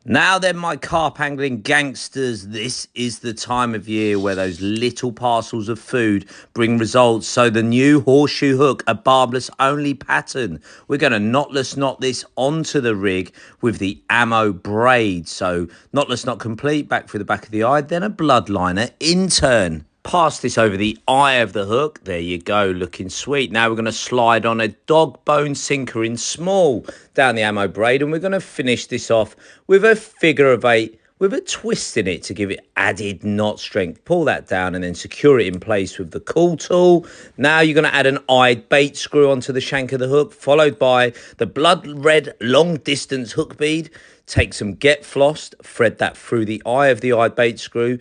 Now then, my carp angling gangsters, this is the time of year where those little parcels of food bring results. So the new horseshoe hook, a barbless only pattern. We're going to knotless knot this onto the rig with the ammo braid. So knotless knot complete, back through the back of the eye, then a bloodliner in turn. Pass this over the eye of the hook. There you go, looking sweet. Now we're going to slide on a dog bone sinker in small down the ammo braid, and we're going to finish this off with a figure of 8 with a twist in it to give it added knot strength. Pull that down and then secure it in place with the cool tool. Now you're going to add an eyed bait screw onto the shank of the hook, followed by the blood red long distance hook bead. Take some get flossed, thread that through the eye of the eyed bait screw.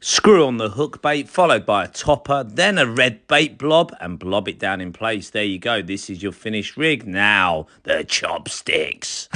Screw on the hook bait, followed by a topper, then a red bait blob, and blob it down in place. There you go. This is your finished rig. Now, the chopsticks.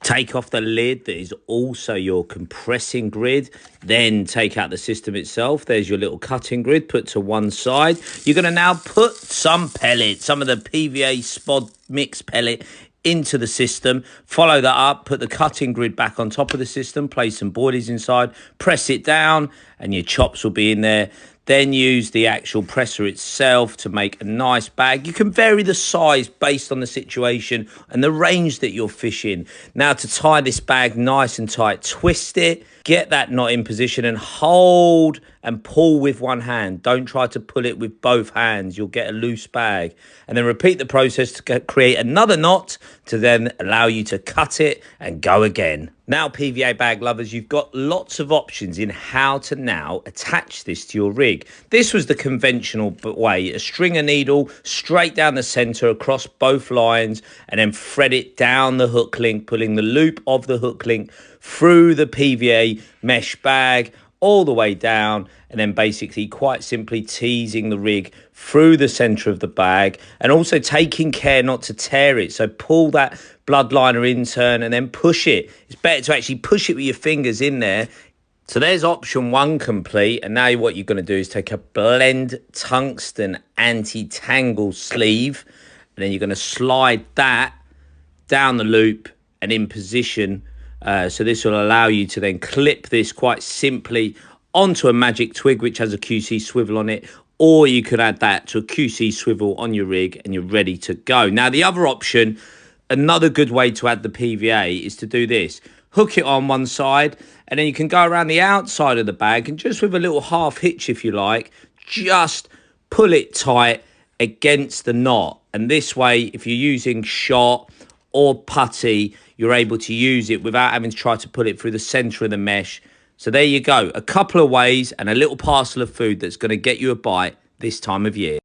Take off the lid that is also your compressing grid. Then take out the system itself. There's your little cutting grid put to one side. You're going to now put some pellet, some of the PVA spod mix pellet into the system. Follow that up, put the cutting grid back on top of the system, place some boilies inside, press it down, and your chops will be in there. Then use the actual presser itself to make a nice bag. You can vary the size based on the situation and the range that you're fishing. Now to tie this bag nice and tight, twist it, get that knot in position and hold and pull with one hand. Don't try to pull it with both hands. You'll get a loose bag. And then repeat the process to create another knot to then allow you to cut it and go again. Now, PVA bag lovers, you've got lots of options in how to now attach this to your rig. This was the conventional way, a stringer needle straight down the center across both lines and then thread it down the hook link, pulling the loop of the hook link through the PVA mesh bag all the way down, and then basically quite simply teasing the rig through the center of the bag and also taking care not to tear it. So pull that bloodliner in turn and then push it. It's better to actually push it with your fingers in there. So there's option 1 complete, and now what you're going to do is take a blend tungsten anti-tangle sleeve, and then you're going to slide that down the loop and in position. So this will allow you to then clip this quite simply onto a magic twig which has a QC swivel on it, or you could add that to a QC swivel on your rig and you're ready to go. Now the other option, another good way to add the PVA, is to do this. Hook it on one side and then you can go around the outside of the bag and just with a little half hitch if you like, just pull it tight against the knot. And this way, if you're using shot or putty, you're able to use it without having to try to pull it through the center of the mesh. So there you go, a couple of ways and a little parcel of food that's going to get you a bite this time of year.